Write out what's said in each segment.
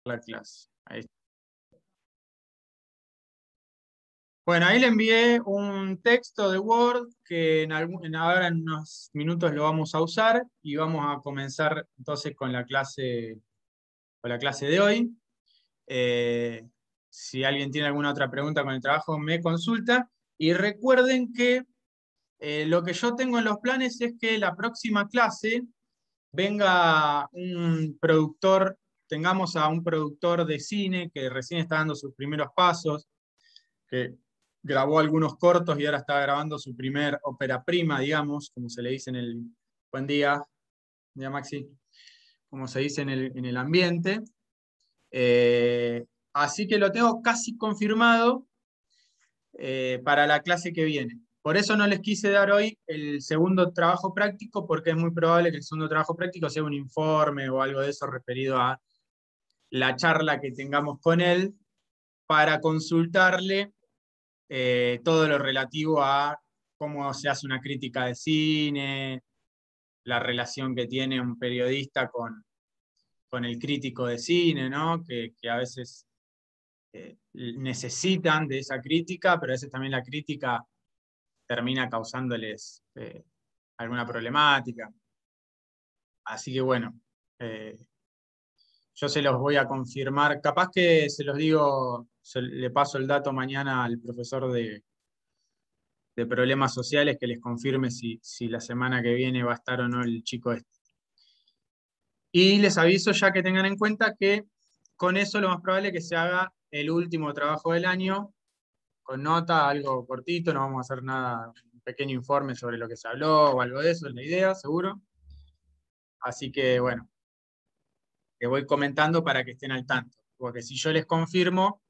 la clase. Ahí está. Bueno, ahí le envié un texto de Word que ahora en unos minutos lo vamos a usar y vamos a comenzar entonces con la clase de hoy. Si alguien tiene alguna otra pregunta con el trabajo, me consulta. Y recuerden que lo que yo tengo en los planes es que la próxima clase venga un productor, tengamos a un productor de cine que recién está dando sus primeros pasos, que grabó algunos cortos y ahora está grabando su primer ópera prima, digamos, como se le dice en el... Buen día Maxi, como se dice en el ambiente. Así que lo tengo casi confirmado para la clase que viene. Por eso no les quise dar hoy el segundo trabajo práctico, porque es muy probable que el segundo trabajo práctico sea un informe o algo de eso referido a la charla que tengamos con él, para consultarle todo lo relativo a cómo se hace una crítica de cine, la relación que tiene un periodista con el crítico de cine, ¿no? Que a veces necesitan de esa crítica, pero a veces también la crítica termina causándoles alguna problemática. Así que bueno, yo se los voy a confirmar. Capaz que se los digo, le paso el dato mañana al profesor de problemas sociales que les confirme si la semana que viene va a estar o no el chico este. Y les aviso ya que tengan en cuenta que con eso lo más probable es que se haga el último trabajo del año, con nota, algo cortito, no vamos a hacer nada, un pequeño informe sobre lo que se habló o algo de eso, es la idea, seguro. Así que bueno, que voy comentando para que estén al tanto, porque si yo les confirmo,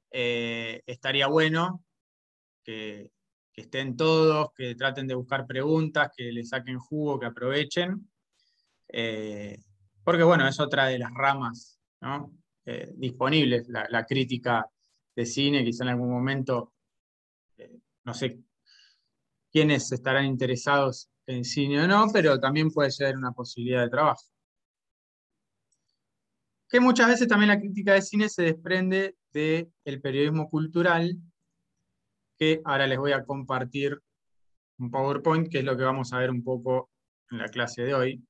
estaría bueno que estén todos, que traten de buscar preguntas, que le saquen jugo, que aprovechen, porque bueno, es otra de las ramas, ¿no? Disponibles, la crítica de cine, quizá en algún momento, no sé quiénes estarán interesados en cine o no, pero también puede ser una posibilidad de trabajo. Que muchas veces también la crítica de cine se desprende del periodismo cultural, que ahora les voy a compartir un PowerPoint, que es lo que vamos a ver un poco en la clase de hoy.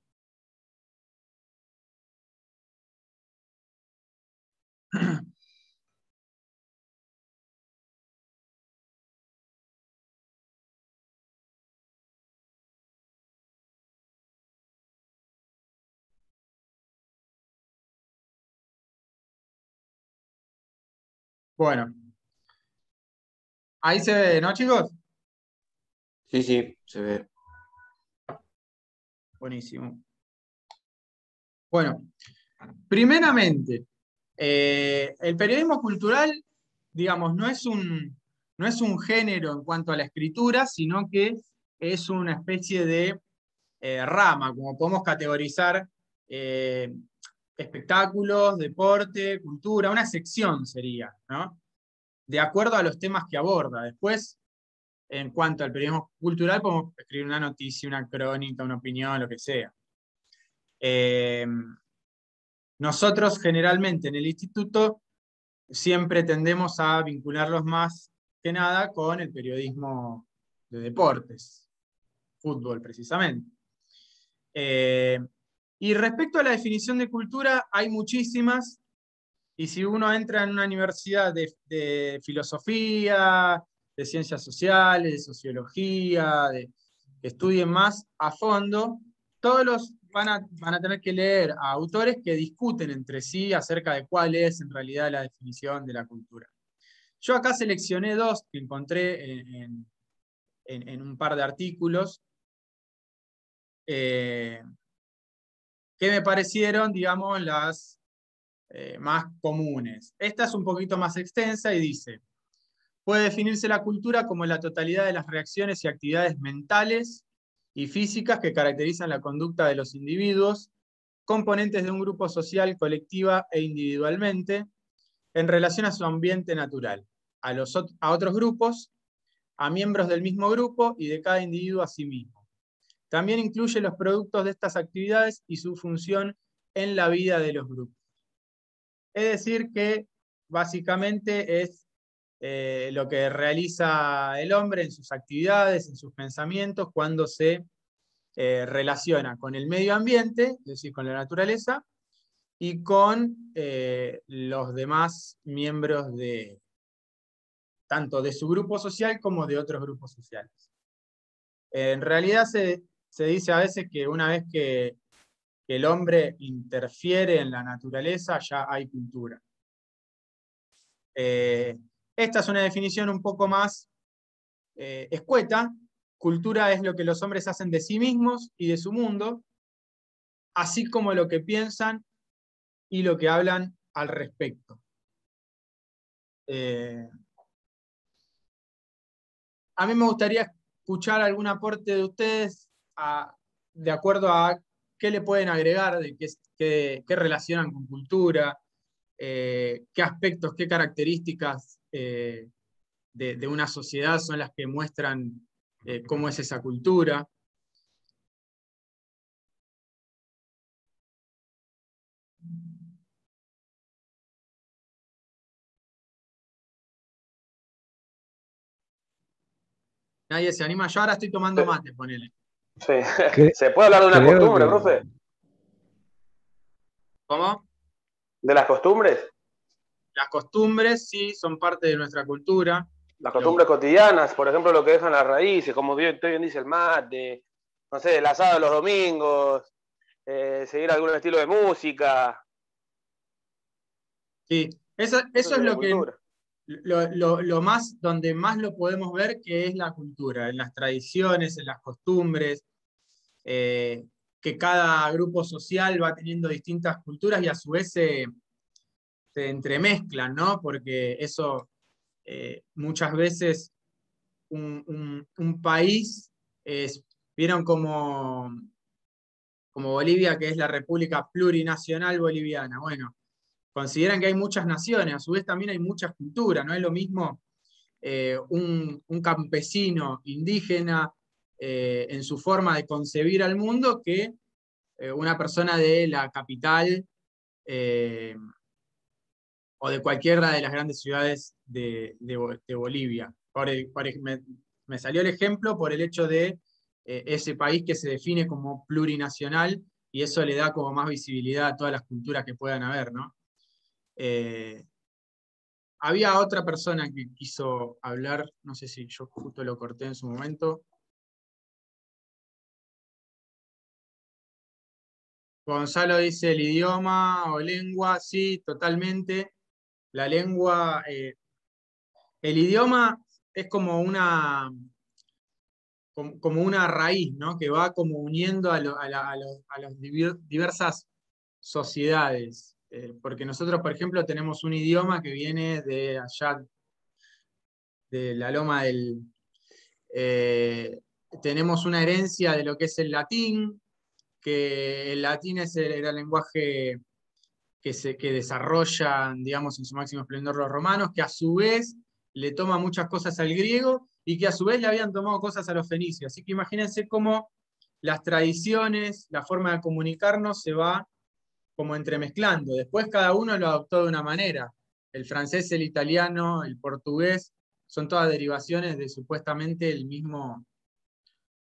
Bueno, ahí se ve, ¿no, chicos? Sí, sí, se ve. Buenísimo. Bueno, primeramente, el periodismo cultural, digamos, no es un género en cuanto a la escritura, sino que es una especie de rama, como podemos categorizar eh, espectáculos, deporte, cultura, una sección sería, ¿no? De acuerdo a los temas que aborda. Después, en cuanto al periodismo cultural, podemos escribir una noticia, una crónica, una opinión, lo que sea. Eh, Nosotros generalmente en el instituto siempre tendemos a vincularlos más que nada con el periodismo de deportes, fútbol precisamente. Eh, y respecto a la definición de cultura, hay muchísimas, y si uno entra en una universidad de filosofía, de ciencias sociales, de sociología, que estudien más a fondo, todos los van a tener que leer a autores que discuten entre sí acerca de cuál es en realidad la definición de la cultura. Yo acá seleccioné dos que encontré en un par de artículos que me parecieron, digamos, las más comunes. Esta es un poquito más extensa y dice: puede definirse la cultura como la totalidad de las reacciones y actividades mentales y físicas que caracterizan la conducta de los individuos, componentes de un grupo social, colectiva e individualmente, en relación a su ambiente natural, a otros grupos, a miembros del mismo grupo y de cada individuo a sí mismo. También incluye los productos de estas actividades y su función en la vida de los grupos. Es decir, que básicamente es lo que realiza el hombre en sus actividades, en sus pensamientos, cuando se relaciona con el medio ambiente, es decir, con la naturaleza, y con los demás miembros tanto de su grupo social como de otros grupos sociales. En realidad se dice a veces que una vez que el hombre interfiere en la naturaleza, ya hay cultura. Esta es una definición un poco más escueta. Cultura es lo que los hombres hacen de sí mismos y de su mundo, así como lo que piensan y lo que hablan al respecto. A mí me gustaría escuchar algún aporte de ustedes de acuerdo a qué le pueden agregar, de qué relacionan con cultura, qué aspectos, qué características de una sociedad son las que muestran cómo es esa cultura. Nadie se anima. Yo ahora estoy tomando mate, ponele. Sí. ¿Se puede hablar de una costumbre, profe? ¿Cómo? ¿De las costumbres? Las costumbres sí son parte de nuestra cultura. Las costumbres cotidianas, por ejemplo, lo que dejan las raíces, como bien dice el mate, no sé, el asado los domingos, seguir algún estilo de música. Sí, eso es lo que cultura. lo más, donde más lo podemos ver, que es la cultura, en las tradiciones, en las costumbres, que cada grupo social va teniendo distintas culturas y a su vez se entremezclan, ¿no? Porque eso muchas veces un país vieron como Bolivia, que es la República Plurinacional Boliviana. Bueno, consideran que hay muchas naciones, a su vez también hay muchas culturas, no es lo mismo un campesino indígena en su forma de concebir al mundo que una persona de la capital o de cualquiera de las grandes ciudades de Bolivia. Me salió el ejemplo por el hecho de ese país que se define como plurinacional y eso le da como más visibilidad a todas las culturas que puedan haber, ¿no? Había otra persona que quiso hablar, no sé si yo justo lo corté en su momento. Gonzalo dice el idioma o lengua, sí, totalmente. La lengua, el idioma es como una raíz, ¿no? Que va como uniendo a las diversas sociedades. Porque nosotros, por ejemplo, tenemos un idioma que viene de allá, de la loma eh, tenemos una herencia de lo que es el latín, que el latín era el lenguaje que desarrollan, digamos, en su máximo esplendor los romanos, que a su vez le toma muchas cosas al griego y que a su vez le habían tomado cosas a los fenicios. Así que imagínense cómo las tradiciones, la forma de comunicarnos se va como entremezclando. Después cada uno lo adoptó de una manera. El francés, el italiano, el portugués, son todas derivaciones de supuestamente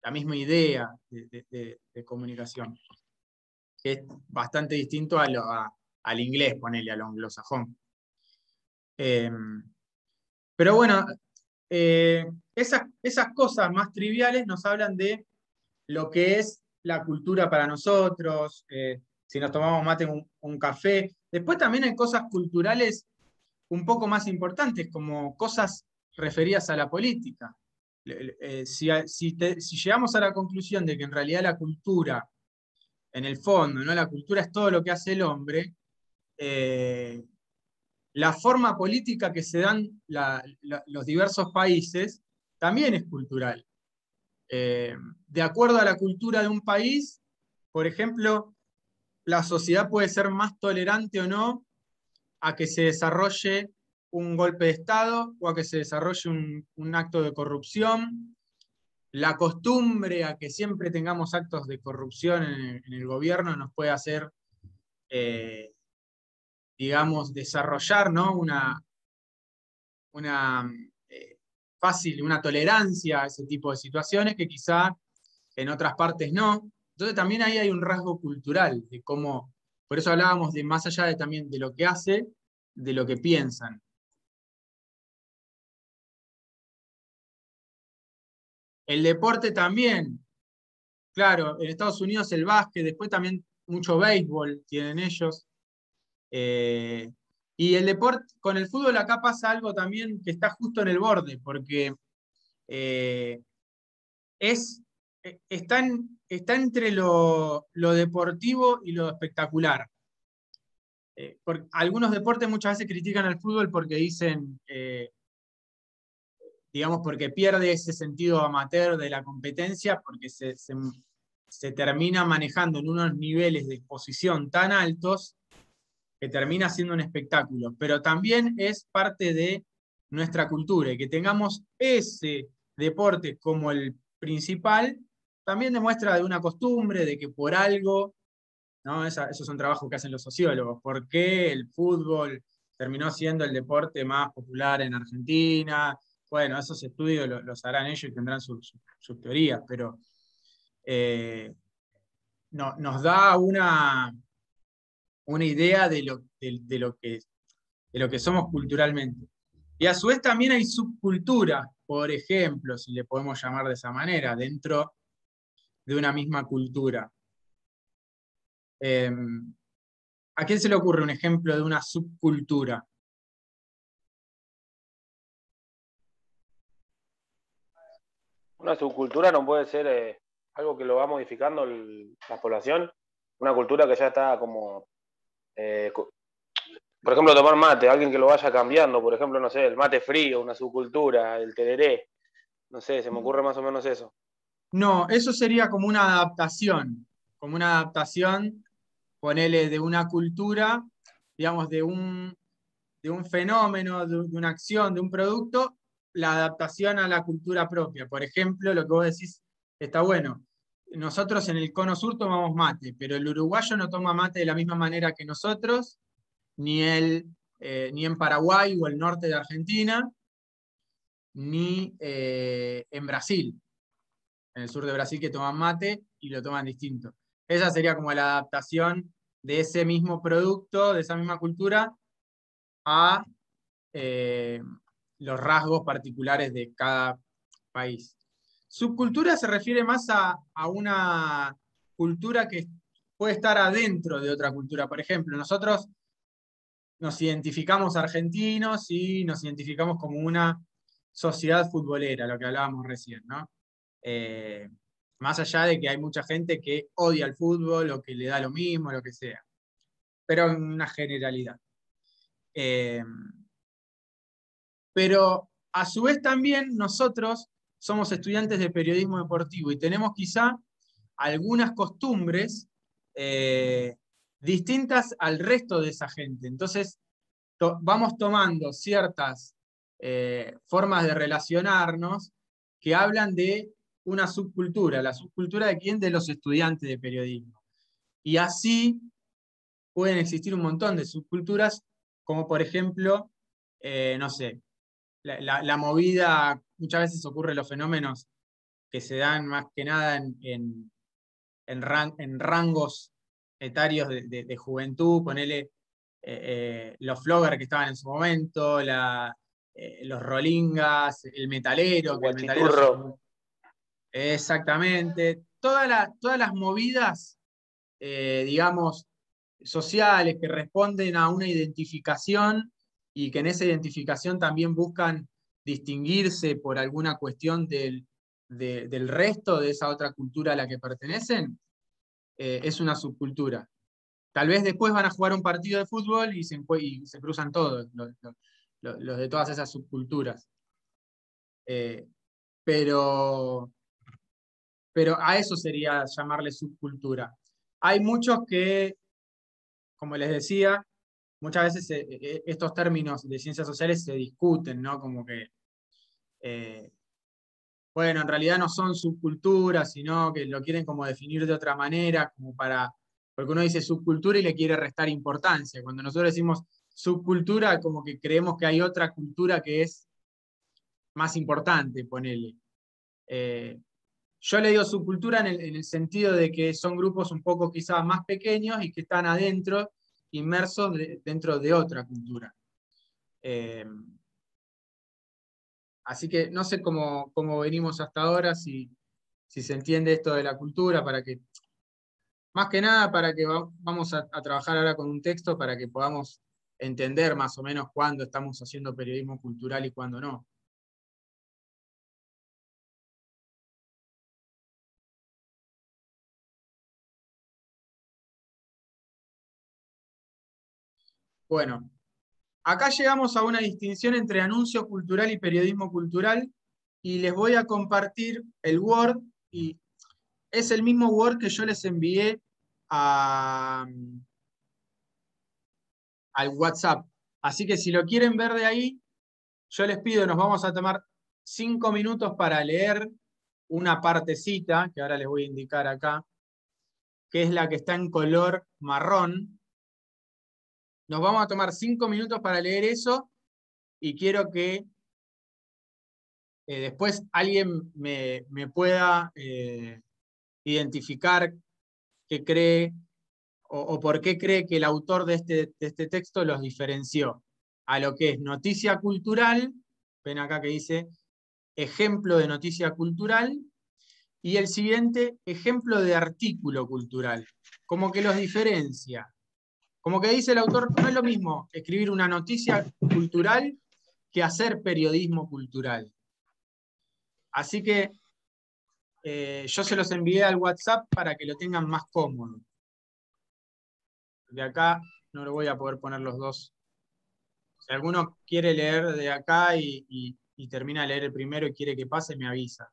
la misma idea de comunicación, que es bastante distinto al inglés, ponele, al anglosajón. Pero bueno, esas cosas más triviales nos hablan de lo que es la cultura para nosotros, si nos tomamos mate un café. Después también hay cosas culturales un poco más importantes, como cosas referidas a la política. Si llegamos a la conclusión de que en realidad la cultura, en el fondo, ¿no? La cultura es todo lo que hace el hombre, la forma política que se dan los diversos países también es cultural. De acuerdo a la cultura de un país, por ejemplo, la sociedad puede ser más tolerante o no a que se desarrolle un golpe de Estado o a que se desarrolle un acto de corrupción. La costumbre a que siempre tengamos actos de corrupción en el gobierno nos puede hacer digamos, desarrollar, ¿no? una fácil, una tolerancia a ese tipo de situaciones que quizá en otras partes no. Entonces también ahí hay un rasgo cultural de cómo, por eso hablábamos de más allá de también de lo que hace, de lo que piensan. El deporte también, claro, en Estados Unidos el básquet, después también mucho béisbol tienen ellos. Eh, y el deporte, con el fútbol acá pasa algo también que está justo en el borde, porque eh, es, está entre lo deportivo y lo espectacular. Algunos deportes muchas veces critican al fútbol porque dicen, digamos, porque pierde ese sentido amateur de la competencia, porque se termina manejando en unos niveles de exposición tan altos que termina siendo un espectáculo. Pero también es parte de nuestra cultura y que tengamos ese deporte como el principal, también demuestra de una costumbre, de que por algo, ¿no? Esos son trabajos que hacen los sociólogos. ¿Por qué el fútbol terminó siendo el deporte más popular en Argentina? Bueno, esos estudios los harán ellos y tendrán sus teorías, pero eh, nos da una idea de lo que somos culturalmente. Y a su vez también hay subculturas, por ejemplo, si le podemos llamar de esa manera, dentro de una misma cultura. Eh, ¿A quién se le ocurre un ejemplo de una subcultura? Una subcultura no puede ser algo que lo va modificando la población. Una cultura que ya está como, eh, por ejemplo, tomar mate, alguien que lo vaya cambiando, por ejemplo, no sé, el mate frío, una subcultura, el tereré, no sé, se me ocurre más o menos eso. No, eso sería como una adaptación, ponele, de una cultura, digamos, de un fenómeno, de una acción, de un producto, la adaptación a la cultura propia. Por ejemplo, lo que vos decís está bueno. Nosotros en el Cono Sur tomamos mate, pero el uruguayo no toma mate de la misma manera que nosotros, ni en Paraguay o el norte de Argentina, ni en Brasil, en el sur de Brasil, que toman mate y lo toman distinto. Esa sería como la adaptación de ese mismo producto, de esa misma cultura, a eh, los rasgos particulares de cada país. Subcultura se refiere más a una cultura que puede estar adentro de otra cultura. Por ejemplo, nosotros nos identificamos argentinos y nos identificamos como una sociedad futbolera, lo que hablábamos recién, ¿no? Eh, Más allá de que hay mucha gente que odia el fútbol o que le da lo mismo, lo que sea, pero en una generalidad. Eh, pero a su vez también nosotros somos estudiantes de periodismo deportivo y tenemos quizá algunas costumbres distintas al resto de esa gente. Entonces, vamos tomando ciertas formas de relacionarnos que hablan de una subcultura. ¿La subcultura de quién? De los estudiantes de periodismo. Y así pueden existir un montón de subculturas, como por ejemplo, no sé, la movida, muchas veces ocurren los fenómenos que se dan más que nada en rangos etarios de juventud, ponele los floggers que estaban en su momento, los rolingas, el El metalero, que el metalero guachiturro. exactamente, todas las movidas, digamos, sociales que responden a una identificación y que en esa identificación también buscan distinguirse por alguna cuestión del resto de esa otra cultura a la que pertenecen, es una subcultura. Tal vez después van a jugar un partido de fútbol y se cruzan todos, los de todas esas subculturas. Eh, pero, pero a eso sería llamarle subcultura. Hay muchos que, como les decía, muchas veces estos términos de ciencias sociales se discuten, ¿no? Como que, eh, bueno, en realidad no son subculturas, sino que lo quieren como definir de otra manera, como para porque uno dice subcultura y le quiere restar importancia. Cuando nosotros decimos subcultura, como que creemos que hay otra cultura que es más importante, ponele. Eh, yo le digo subcultura en el sentido de que son grupos un poco quizás más pequeños y que están adentro, inmersos dentro de otra cultura. Eh, Así que no sé cómo venimos hasta ahora, si se entiende esto de la cultura, para que, más que nada, para que vamos a trabajar ahora con un texto para que podamos entender más o menos cuándo estamos haciendo periodismo cultural y cuándo no. Bueno, acá llegamos a una distinción entre anuncio cultural y periodismo cultural, y les voy a compartir el Word, y es el mismo Word que yo les envié al WhatsApp. Así que si lo quieren ver de ahí, yo les pido, nos vamos a tomar 5 minutos para leer una partecita, que ahora les voy a indicar acá, que es la que está en color marrón. Nos vamos a tomar 5 minutos para leer eso, y quiero que después alguien me pueda identificar qué cree o por qué cree que el autor de este texto los diferenció a lo que es noticia cultural. Ven acá que dice ejemplo de noticia cultural, y el siguiente, ejemplo de artículo cultural. Como que los diferencia. Como que dice el autor, no es lo mismo escribir una noticia cultural que hacer periodismo cultural. Así que yo se los envié al WhatsApp para que lo tengan más cómodo. De acá no lo voy a poder poner los dos. Si alguno quiere leer de acá y termina de leer el primero y quiere que pase, me avisa.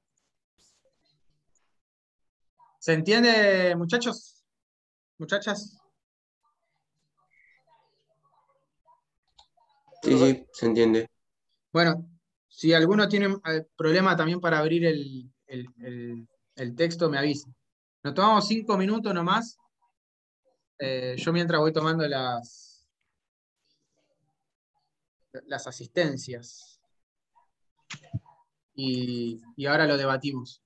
¿Se entiende, muchachos? ¿Muchachas? Sí, sí, se entiende. Bueno, si alguno tiene problema también para abrir el texto, me avisa. Nos tomamos 5 minutos nomás. Yo mientras voy tomando las asistencias. Y ahora lo debatimos.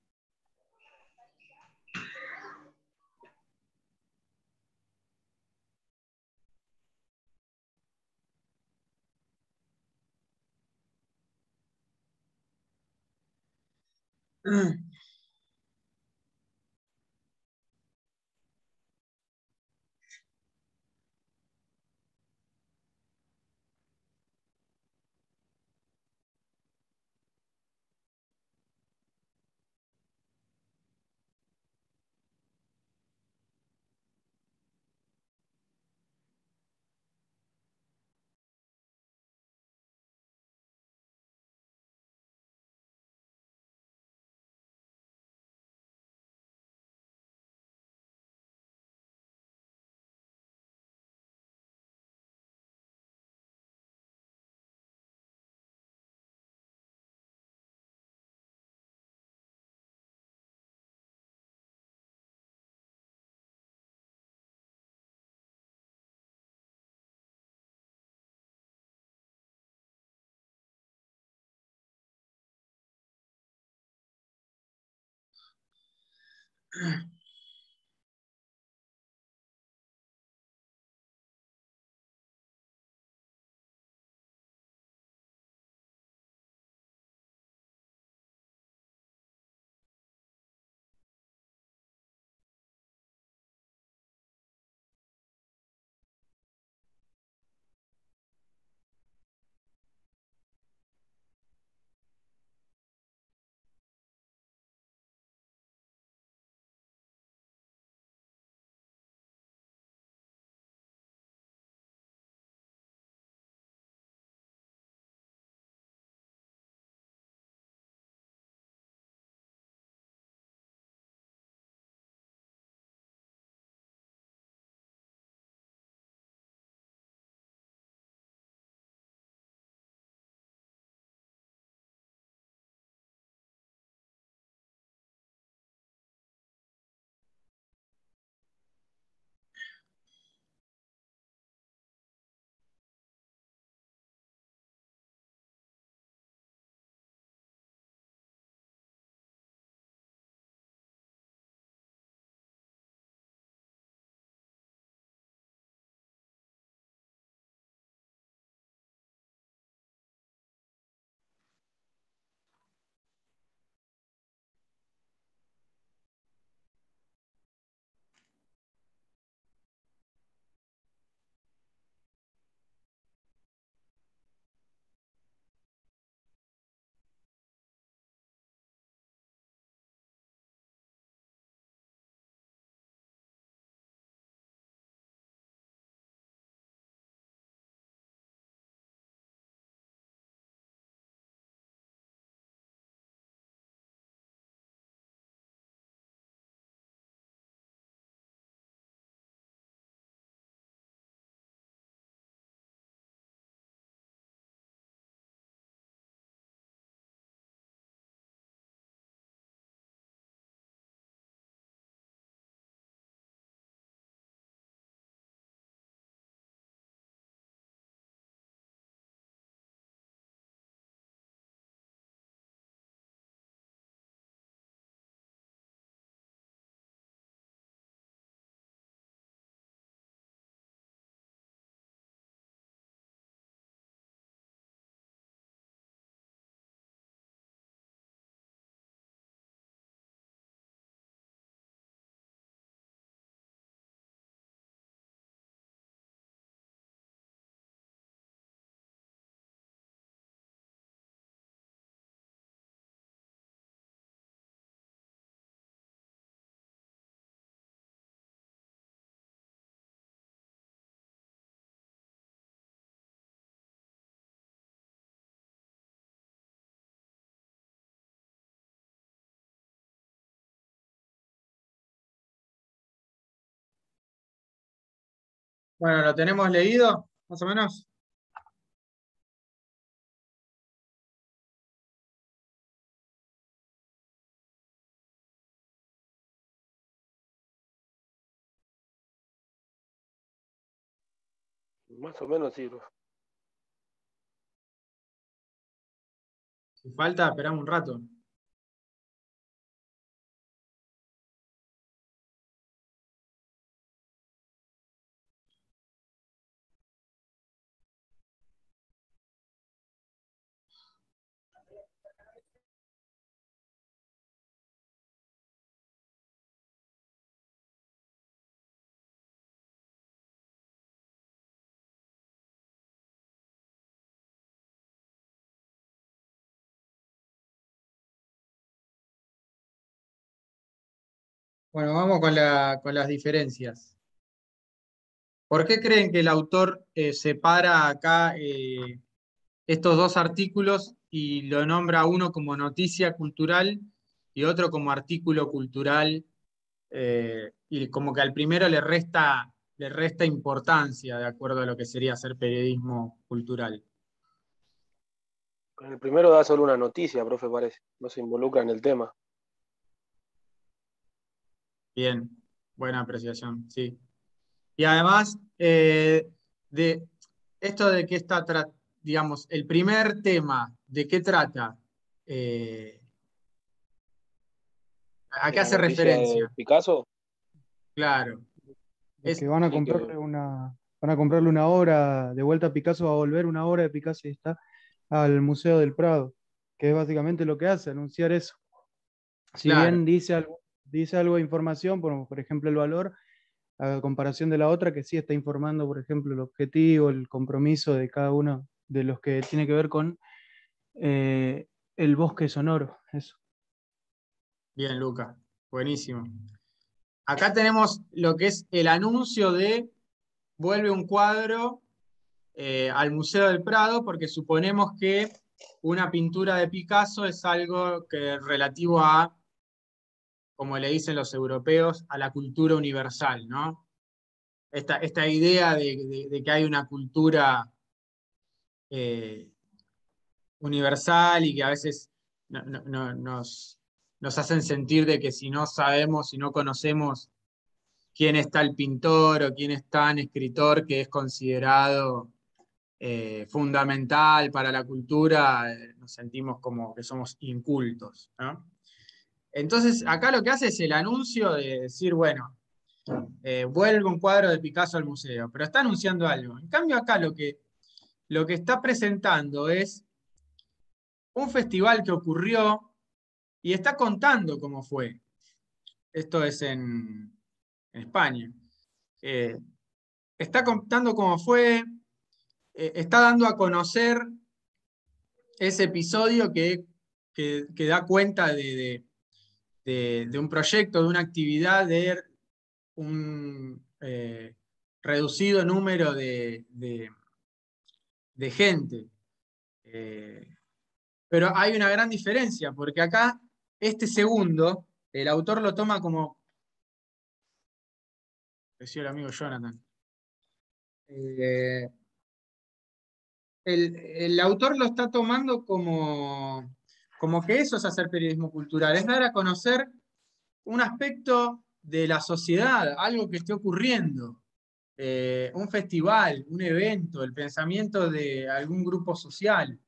Bueno, ¿lo tenemos leído, más o menos? Más o menos sí, profe. Si falta, esperamos un rato. Bueno, vamos con las diferencias. ¿Por qué creen que el autor separa acá estos dos artículos y lo nombra uno como noticia cultural y otro como artículo cultural? Y como que al primero le resta importancia de acuerdo a lo que sería hacer periodismo cultural. En el primero da solo una noticia, profe, parece. No se involucra en el tema. Bien, buena apreciación, sí. Y además, de esto de qué está, digamos, el primer tema, ¿de qué trata? Eh, ¿A De qué la hace noticia de referencia? Picasso, Claro, De es que sí que van a comprarle una obra, de vuelta a Picasso va a volver una obra de Picasso y está al Museo del Prado, que es básicamente lo que hace, anunciar eso. Si claro, bien dice algo de información, por ejemplo el valor, a comparación de la otra, que sí está informando, por ejemplo, el objetivo, el compromiso de cada uno de los que tiene que ver con el bosque sonoro. Eso. bien, Luca, buenísimo. Acá tenemos lo que es el anuncio de vuelve un cuadro al Museo del Prado, porque suponemos que una pintura de Picasso es algo que relativo a, como le dicen los europeos, a la cultura universal, ¿no? Esta idea de que hay una cultura eh, universal y que a veces nos hacen sentir de que si no sabemos, si no conocemos quién es tal pintor o quién es tan escritor que es considerado fundamental para la cultura, nos sentimos como que somos incultos, ¿no? Entonces, acá lo que hace es el anuncio de decir, bueno, vuelve un cuadro de Picasso al museo, pero está anunciando algo. En cambio, acá lo que está presentando es un festival que ocurrió y está contando cómo fue. Esto es en España. Eh, Está contando cómo fue, está dando a conocer ese episodio que da cuenta de un proyecto, de una actividad, de un reducido número de gente. Eh, pero hay una gran diferencia, porque acá este segundo, el autor lo toma como, decía el amigo Jonathan, eh, el autor lo está tomando como que eso es hacer periodismo cultural, es dar a conocer un aspecto de la sociedad, algo que esté ocurriendo, un festival, un evento, el pensamiento de algún grupo social.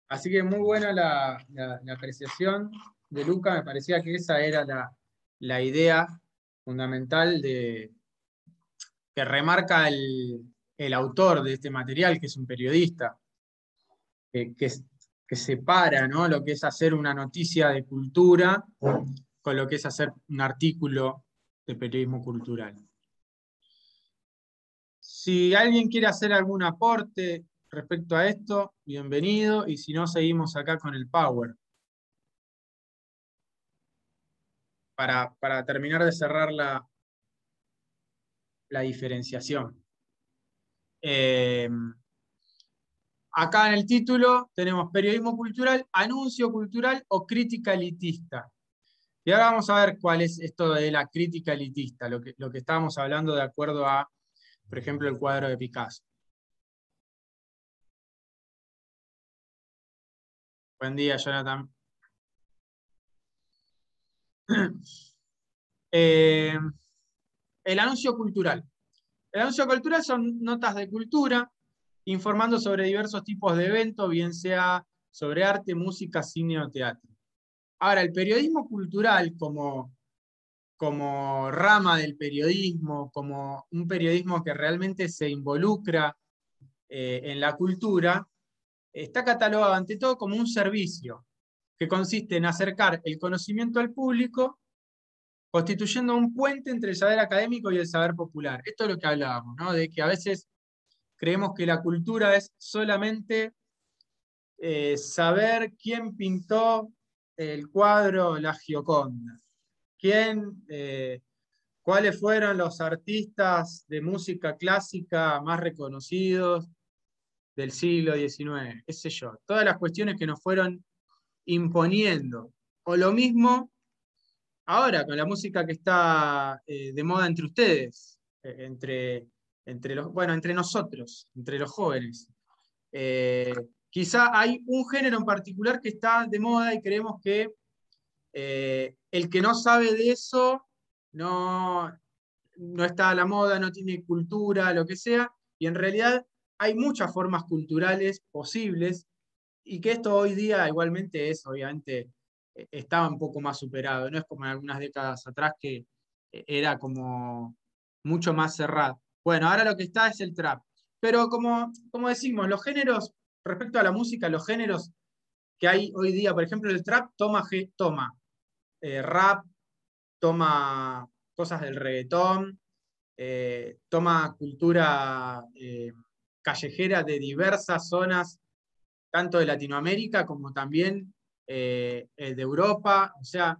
Así que muy buena la apreciación de Luca, me parecía que esa era la idea fundamental que remarca el autor de este material, que es un periodista, que, que, que separa, ¿no?, lo que es hacer una noticia de cultura con lo que es hacer un artículo de periodismo cultural. Si alguien quiere hacer algún aporte respecto a esto, bienvenido, y si no, seguimos acá con el Power, para terminar de cerrar la diferenciación. Acá en el título tenemos periodismo cultural, anuncio cultural o crítica elitista. Y ahora vamos a ver cuál es esto de la crítica elitista, lo que estábamos hablando de acuerdo a, por ejemplo, el cuadro de Picasso. Buen día, Jonathan. Eh, el anuncio cultural. El anuncio cultural son notas de cultura informando sobre diversos tipos de eventos, bien sea sobre arte, música, cine o teatro. Ahora, el periodismo cultural como rama del periodismo, como un periodismo que realmente se involucra en la cultura, está catalogado ante todo como un servicio que consiste en acercar el conocimiento al público, constituyendo un puente entre el saber académico y el saber popular. Esto es lo que hablábamos, ¿no? De que a veces creemos que la cultura es solamente saber quién pintó el cuadro La Gioconda, cuáles fueron los artistas de música clásica más reconocidos del siglo XIX, qué sé yo. Todas las cuestiones que nos fueron imponiendo. O lo mismo ahora con la música que está de moda entre ustedes, entre nosotros, entre los jóvenes. Eh, Quizá hay un género en particular que está de moda y creemos que el que no sabe de eso no está a la moda, no tiene cultura, lo que sea, y en realidad hay muchas formas culturales posibles y que esto hoy día igualmente es, obviamente, estaba un poco más superado, no es como en algunas décadas atrás que era como mucho más cerrado. Bueno, ahora lo que está es el trap. Pero como decimos, los géneros, respecto a la música, los géneros que hay hoy día, por ejemplo, el trap toma rap, toma cosas del reggaetón, toma cultura callejera de diversas zonas, tanto de Latinoamérica como también de Europa. O sea,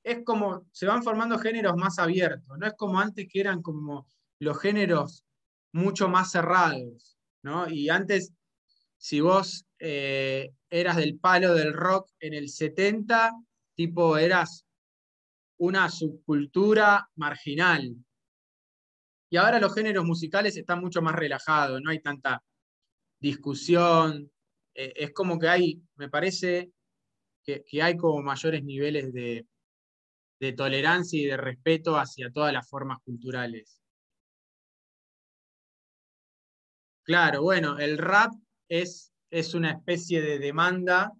es como se van formando géneros más abiertos, no es como antes que eran como los géneros mucho más cerrados, ¿no? Y antes, si vos eras del palo del rock en el 70, tipo eras una subcultura marginal. Y ahora los géneros musicales están mucho más relajados, no hay tanta discusión. Es como que me parece que hay como mayores niveles de tolerancia y de respeto hacia todas las formas culturales. Claro, bueno, el rap es una especie de demanda,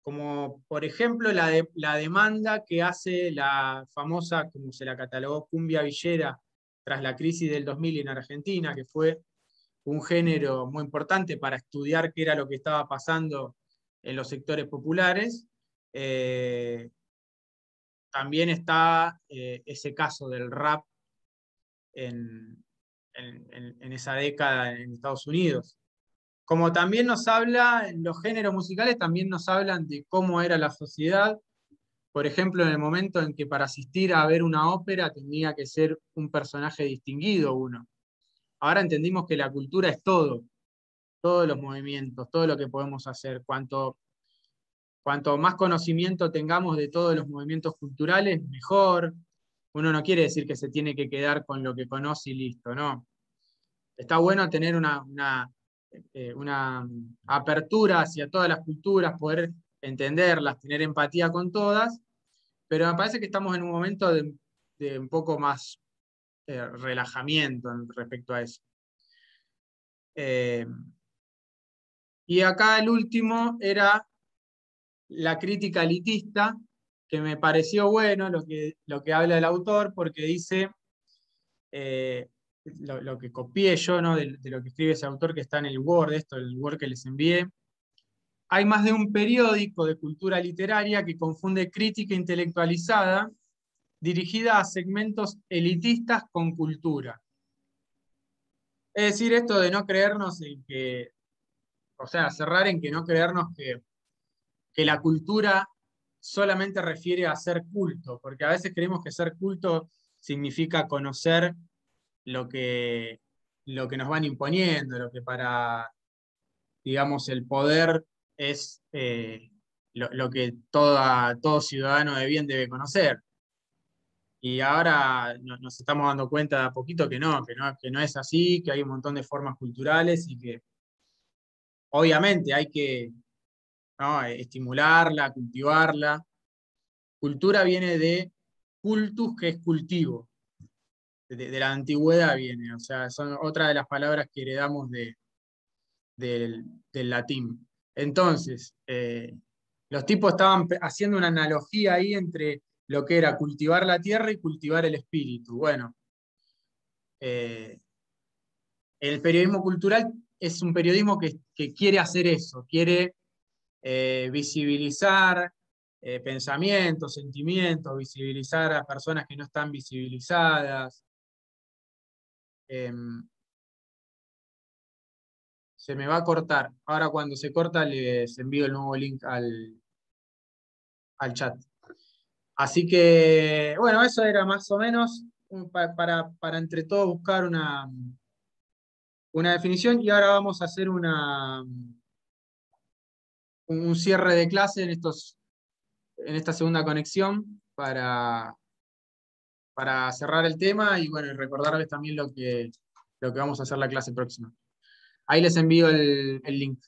como por ejemplo la demanda que hace la famosa, como se la catalogó, cumbia villera tras la crisis del 2000 en Argentina, que fue un género muy importante para estudiar qué era lo que estaba pasando en los sectores populares. También está ese caso del rap en esa década en Estados Unidos. Como también nos habla, los géneros musicales también nos hablan de cómo era la sociedad. Por ejemplo, en el momento en que para asistir a ver una ópera tenía que ser un personaje distinguido uno. Ahora entendimos que la cultura es todo, todos los movimientos, todo lo que podemos hacer. Cuanto más conocimiento tengamos de todos los movimientos culturales, mejor. Uno no quiere decir que se tiene que quedar con lo que conoce y listo, no. Está bueno tener una apertura hacia todas las culturas, poder entenderlas, tener empatía con todas, pero me parece que estamos en un momento de un poco más relajamiento respecto a eso. Y acá el último era la crítica elitista, que me pareció bueno lo que habla el autor, porque dice, lo que copié yo, ¿no? de lo que escribe ese autor que está en el Word, el Word que les envié. Hay más de un periódico de cultura literaria que confunde crítica intelectualizada dirigida a segmentos elitistas con cultura. Es decir, esto de no creernos en que, o sea, cerrar en que no creernos que la cultura solamente refiere a ser culto, porque a veces creemos que ser culto significa conocer lo que, lo que nos van imponiendo, lo que para, digamos, el poder es lo que todo ciudadano de bien debe conocer. Y ahora nos estamos dando cuenta de a poquito que no es así, que hay un montón de formas culturales y que obviamente hay que, ¿no?, estimularla, cultivarla. Cultura viene de cultus, que es cultivo. De la antigüedad viene, o sea, son otra de las palabras que heredamos del latín. Entonces, los tipos estaban haciendo una analogía ahí entre lo que era cultivar la tierra y cultivar el espíritu. Bueno, el periodismo cultural es un periodismo que quiere hacer eso, quiere visibilizar pensamientos, sentimientos, visibilizar a personas que no están visibilizadas. Se me va a cortar. Ahora cuando se corta les envío el nuevo link al chat. Así que, bueno, eso era más o menos para entre todos buscar una definición, y ahora vamos a hacer un cierre de clase en esta segunda conexión para cerrar el tema y bueno, y recordarles también lo que vamos a hacer la clase próxima. Ahí les envío el link.